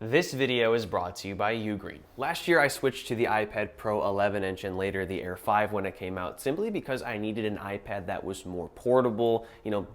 This video is brought to you by Ugreen. Last year I switched to the iPad Pro 11-inch and later the Air 5 when it came out, simply because I needed an iPad that was more portable,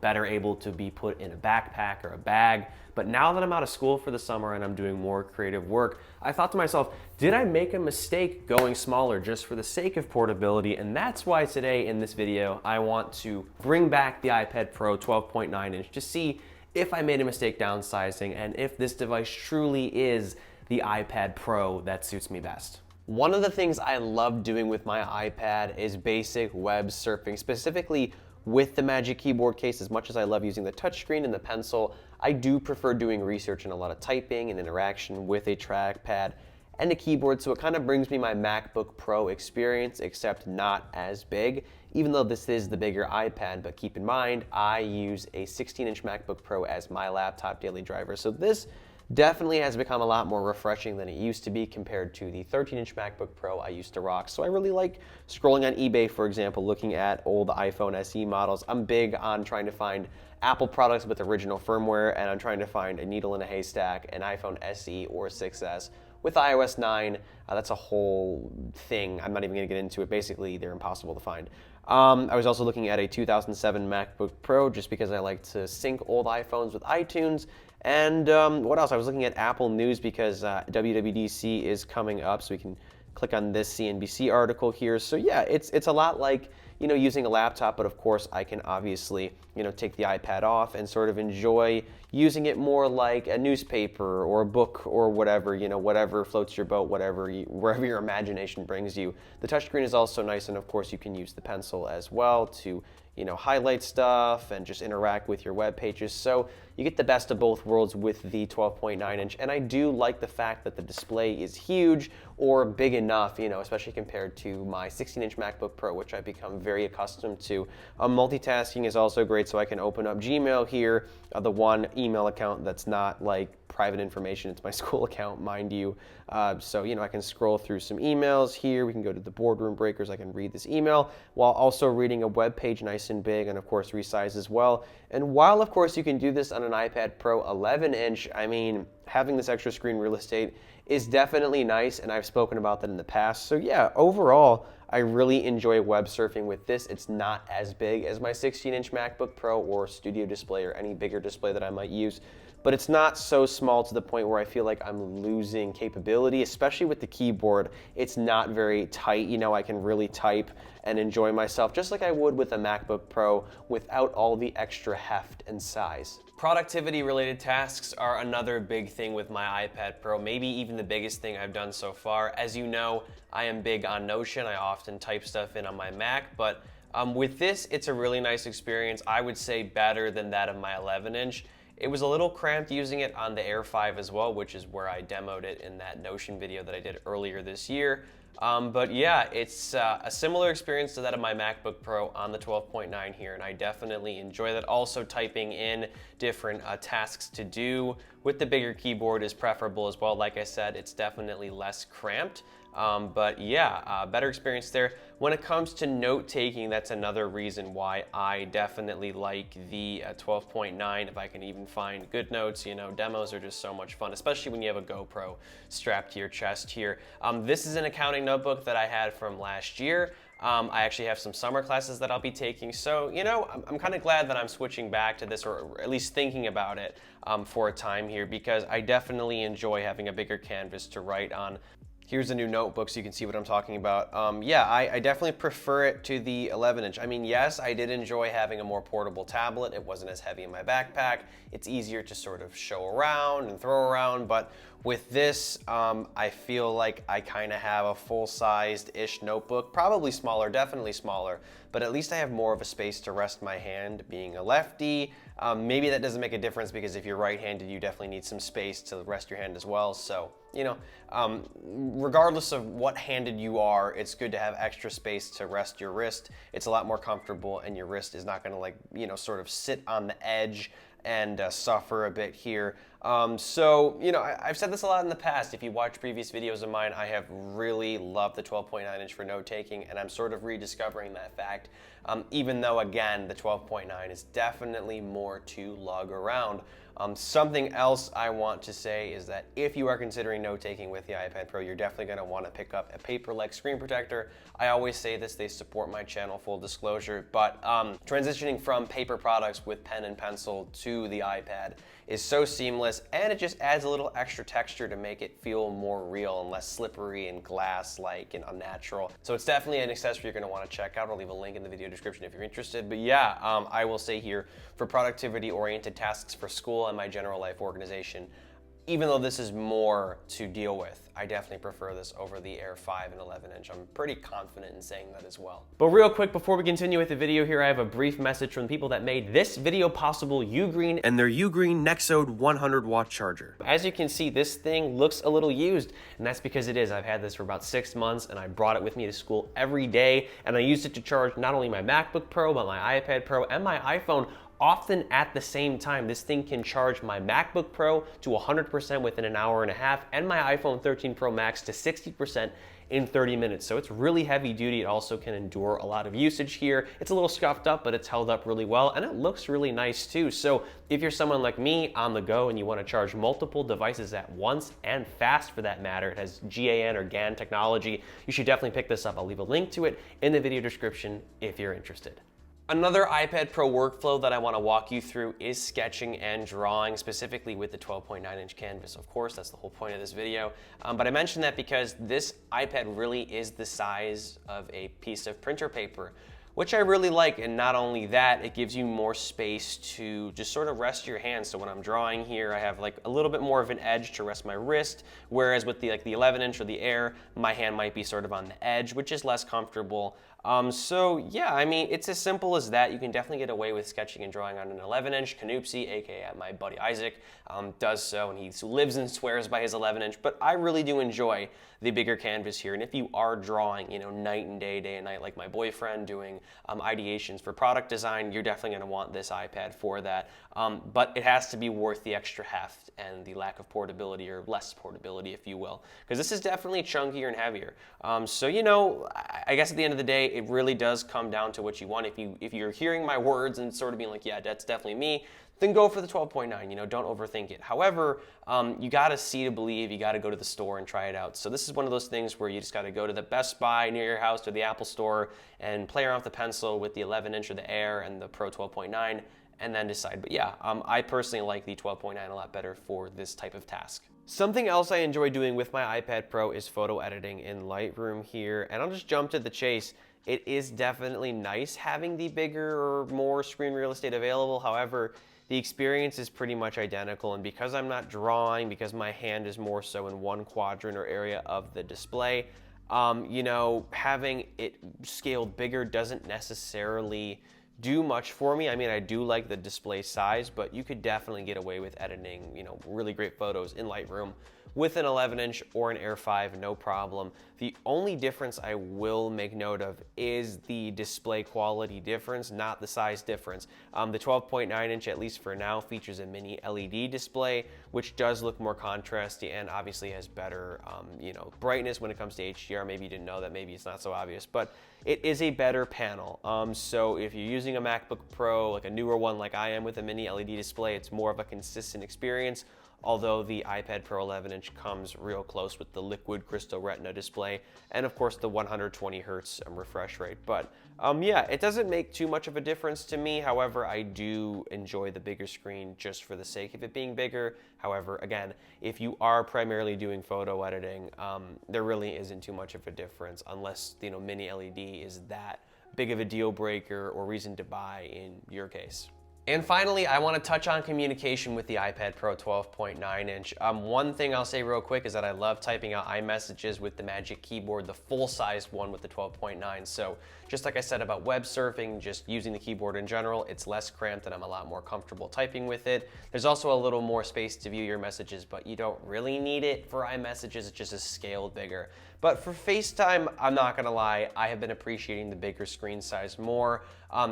better able to be put in a backpack or a bag. But now that I'm out of school for the summer and I'm doing more creative work, I thought to myself, did I make a mistake going smaller just for the sake of portability? And that's why today in this video I want to bring back the iPad Pro 12.9-inch to see if I made a mistake downsizing and if this device truly is the iPad Pro that suits me best. One of the things I love doing with my iPad is basic web surfing, specifically with the Magic Keyboard case. As much as I love using the touchscreen and the pencil, I do prefer doing research and a lot of typing and interaction with a trackpad and a keyboard, so it kind of brings me my MacBook Pro experience, except not as big, even though this is the bigger iPad. But keep in mind, I use a 16-inch MacBook Pro as my laptop daily driver, so this definitely has become a lot more refreshing than it used to be compared to the 13-inch MacBook Pro I used to rock. So I really like scrolling on eBay, for example, looking at old iPhone SE models. I'm big on trying to find Apple products with original firmware, and I'm trying to find a needle in a haystack, an iPhone SE or 6S with iOS 9. That's a whole thing. I'm not even going to get into it. Basically, they're impossible to find. I was also looking at a 2007 MacBook Pro just because I like to sync old iPhones with iTunes. And what else? I was looking at Apple News because WWDC is coming up, so we can click on this CNBC article here. So yeah, it's a lot like using a laptop, but of course I can obviously take the iPad off and sort of enjoy using it more like a newspaper or a book or whatever, whatever floats your boat, wherever your imagination brings you. The touchscreen is also nice, and of course you can use the pencil as well to highlight stuff and just interact with your web pages. So you get the best of both worlds with the 12.9-inch, and I do like the fact that the display is huge or big enough, especially compared to my 16-inch MacBook Pro, which I've become very accustomed to. Multitasking is also great, so I can open up Gmail here, the one email account that's not like private information. It's my school account, mind you. So I can scroll through some emails here. We can go to the boardroom breakers. I can read this email while also reading a web page nice and big, and of course resize as well. And while of course you can do this on an iPad Pro 11-inch, I mean, having this extra screen real estate is definitely nice, and I've spoken about that in the past. So yeah, overall, I really enjoy web surfing with this. It's not as big as my 16-inch MacBook Pro or Studio Display or any bigger display that I might use, but it's not so small to the point where I feel like I'm losing capability, especially with the keyboard. It's not very tight. I can really type and enjoy myself just like I would with a MacBook Pro without all the extra heft and size. Productivity related tasks are another big thing with my iPad Pro, maybe even the biggest thing I've done so far. As you know, I am big on Notion. I often type stuff in on my Mac, but with this, it's a really nice experience. I would say better than that of my 11-inch. It was a little cramped using it on the Air 5 as well, which is where I demoed it in that Notion video that I did earlier this year. But yeah, it's a similar experience to that of my MacBook Pro on the 12.9 here, and I definitely enjoy that. Also, typing in different tasks to do with the bigger keyboard is preferable as well. Like I said, it's definitely less cramped. But yeah, better experience there. When it comes to note taking, that's another reason why I definitely like the 12.9. If I can even find good notes, demos are just so much fun, especially when you have a GoPro strapped to your chest here. This is an accounting notebook that I had from last year. I actually have some summer classes that I'll be taking, so I'm kind of glad that I'm switching back to this, or at least thinking about it for a time here, because I definitely enjoy having a bigger canvas to write on. Here's a new notebook so you can see what I'm talking about. Yeah, I definitely prefer it to the 11-inch. I mean, yes, I did enjoy having a more portable tablet. It wasn't as heavy in my backpack. It's easier to sort of show around and throw around, but with this, I feel like I kind of have a full-sized-ish notebook, probably smaller, definitely smaller, but at least I have more of a space to rest my hand. Being a lefty, maybe that doesn't make a difference, because if you're right-handed, you definitely need some space to rest your hand as well. So, regardless of what handed you are, it's good to have extra space to rest your wrist. It's a lot more comfortable, and your wrist is not going to sort of sit on the edge and suffer a bit here. So, you know, I've said this a lot in the past. If you watch previous videos of mine, I have really loved the 12.9 inch for note taking, and I'm sort of rediscovering that fact. Even though, again, the 12.9 is definitely more to lug around. Something else I want to say is that if you are considering note taking with the iPad Pro, you're definitely going to want to pick up a paper-like screen protector. I always say this, they support my channel, full disclosure, but transitioning from paper products with pen and pencil to the iPad is so seamless, and it just adds a little extra texture to make it feel more real and less slippery and glass-like and unnatural. So it's definitely an accessory you're going to want to check out. I'll leave a link in the video description if you're interested. But yeah, I will say here, for productivity-oriented tasks for school and my general life organization, even though this is more to deal with, I definitely prefer this over the Air 5 and 11 inch. I'm pretty confident in saying that as well. But real quick, before we continue with the video here, I have a brief message from the people that made this video possible, Ugreen and their Ugreen Nexode 100 watt charger. As you can see, this thing looks a little used, and that's because it is. I've had this for about 6 months, and I brought it with me to school every day, and I used it to charge not only my MacBook Pro, but my iPad Pro and my iPhone, often at the same time. This thing can charge my MacBook Pro to 100% within an hour and a half, and my iPhone 13 Pro Max to 60% in 30 minutes. So it's really heavy duty. It also can endure a lot of usage here. It's a little scuffed up, but it's held up really well, and it looks really nice too. So if you're someone like me on the go and you want to charge multiple devices at once, and fast for that matter, it has GAN or GAN technology, you should definitely pick this up. I'll leave a link to it in the video description if you're interested. Another iPad Pro workflow that I want to walk you through is sketching and drawing, specifically with the 12.9 inch canvas. Of course, that's the whole point of this video. But I mention that because this iPad really is the size of a piece of printer paper, which I really like. And not only that, it gives you more space to just sort of rest your hands. So when I'm drawing here, I have like a little bit more of an edge to rest my wrist, whereas with the 11 inch or the Air, my hand might be sort of on the edge, which is less comfortable. So yeah, I mean, it's as simple as that. You can definitely get away with sketching and drawing on an 11 inch. Canoopsy, aka my buddy Isaac, does so, and he lives and swears by his 11 inch, but I really do enjoy the bigger canvas here. And if you are drawing, you know, night and day, day and night, like my boyfriend doing ideations for product design, you're definitely gonna want this iPad for that. But it has to be worth the extra heft and the lack of portability, or less portability, if you will, because this is definitely chunkier and heavier. So, you know, I guess at the end of the day, it really does come down to what you want. If you're hearing my words and sort of being like, yeah, that's definitely me, then go for the 12.9, you know, don't overthink it. However, you gotta see to believe, you gotta go to the store and try it out. So this is one of those things where you just gotta go to the Best Buy near your house or the Apple Store and play around with the pencil with the 11 inch or the Air and the Pro 12.9 and then decide. But yeah, I personally like the 12.9 a lot better for this type of task. Something else I enjoy doing with my iPad Pro is photo editing in Lightroom here, and I'll just jump to the chase. It is definitely nice having the bigger or more screen real estate available. However, the experience is pretty much identical, and because I'm not drawing, because my hand is more so in one quadrant or area of the display, you know, having it scaled bigger doesn't necessarily do much for me. I mean, I do like the display size, but you could definitely get away with editing, you know, really great photos in Lightroom with an 11 inch or an Air 5, no problem. The only difference I will make note of is the display quality difference, not the size difference. The 12.9 inch, at least for now, features a mini LED display, which does look more contrasty and obviously has better, you know, brightness when it comes to HDR. Maybe you didn't know that, maybe it's not so obvious, but it is a better panel. So if you're using a MacBook Pro, like a newer one like I am with a mini LED display, it's more of a consistent experience. Although the iPad Pro 11 inch comes real close with the liquid crystal retina display and of course the 120 hertz refresh rate. But yeah, it doesn't make too much of a difference to me. However, I do enjoy the bigger screen just for the sake of it being bigger. However, again, if you are primarily doing photo editing, there really isn't too much of a difference unless, you know, mini LED is that big of a deal breaker or reason to buy in your case. And finally, I want to touch on communication with the iPad Pro 12.9 inch. One thing I'll say real quick is that I love typing out iMessages with the Magic Keyboard, the full-sized one with the 12.9. So just like I said about web surfing, just using the keyboard in general, it's less cramped and I'm a lot more comfortable typing with it. There's also a little more space to view your messages, but you don't really need it for iMessages. It's just a scale bigger. But for FaceTime, I'm not gonna lie, I have been appreciating the bigger screen size more,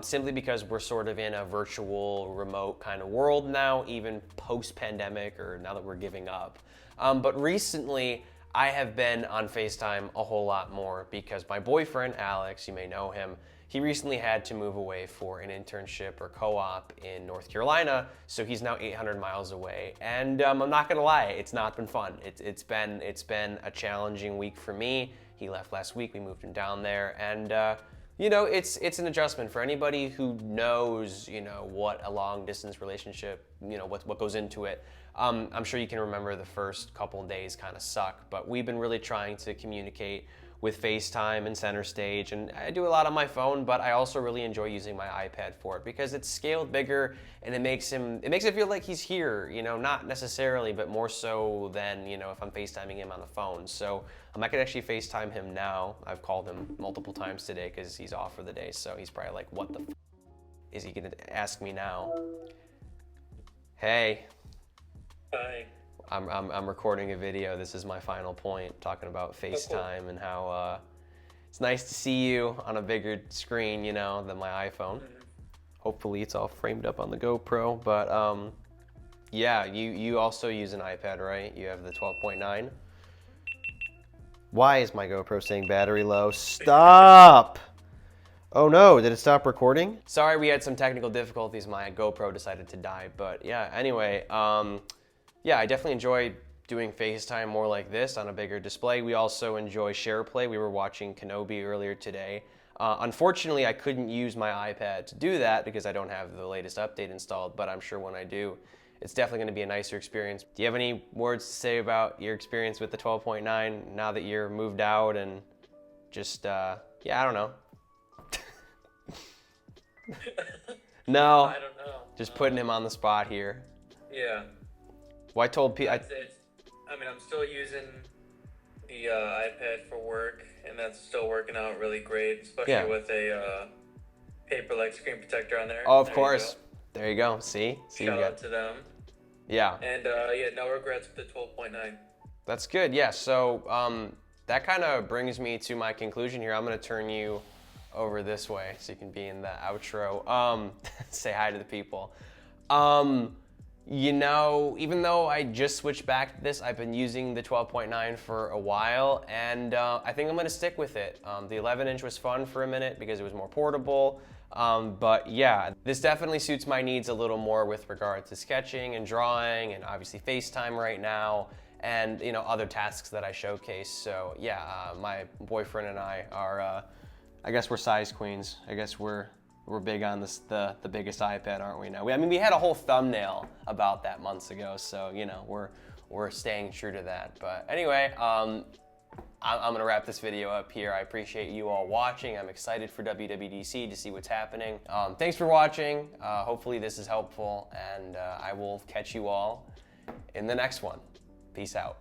simply because we're sort of in a virtual, remote kind of world now, even post-pandemic, or now that we're giving up. But recently, I have been on FaceTime a whole lot more because my boyfriend, Alex, you may know him, he recently had to move away for an internship or co-op in North Carolina, so he's now 800 miles away. And I'm not gonna lie, it's not been fun. It's been a challenging week for me. He left last week, we moved him down there, and you know, it's an adjustment for anybody who knows, you know, what a long distance relationship, you know, what goes into it. I'm sure you can remember the first couple of days kind of suck, but we've been really trying to communicate with FaceTime and Center Stage, and I do a lot on my phone, but I also really enjoy using my iPad for it because it's scaled bigger and it makes it feel like he's here, you know, not necessarily, but more so than, you know, if I'm FaceTiming him on the phone. So I could actually FaceTime him now. I've called him multiple times today because he's off for the day, so he's probably like, what the is he gonna ask me now? Hey. Hi. I'm recording a video. This is my final point, talking about FaceTime and how it's nice to see you on a bigger screen, you know, than my iPhone. Hopefully it's all framed up on the GoPro, but yeah, you also use an iPad, right? You have the 12.9. Why is my GoPro saying battery low? Stop! Oh no, did it stop recording? Sorry, we had some technical difficulties. My GoPro decided to die, but yeah, anyway, yeah, I definitely enjoy doing FaceTime more like this on a bigger display. We also enjoy SharePlay. We were watching Kenobi earlier today. Unfortunately, I couldn't use my iPad to do that because I don't have the latest update installed, but I'm sure when I do, it's definitely going to be a nicer experience. Do you have any words to say about your experience with the 12.9 now that you're moved out and just, yeah, I don't know. No, I don't know. just putting him on the spot here. Yeah. Well, I told people. I mean, I'm still using the iPad for work, and that's still working out really great, especially with a paper-like screen protector on there. Oh, of course. There you go. See? Shout out to them. Yeah. And yeah, no regrets with the 12.9. That's good. Yeah. So that kind of brings me to my conclusion here. I'm going to turn you over this way so you can be in the outro. Say hi to the people. You know, even though I just switched back to this, I've been using the 12.9 for a while, and I think I'm going to stick with it. The 11-inch was fun for a minute because it was more portable, but yeah, this definitely suits my needs a little more with regard to sketching and drawing, and obviously FaceTime right now, and you know, other tasks that I showcase. So yeah, my boyfriend and I are, I guess we're size queens. I guess we're big on this, the biggest iPad, aren't we now? I mean, we had a whole thumbnail about that months ago, so you know, we're staying true to that. But anyway, I'm gonna wrap this video up here. I appreciate you all watching. I'm excited for WWDC to see what's happening. Thanks for watching. Hopefully this is helpful, and I will catch you all in the next one. Peace out.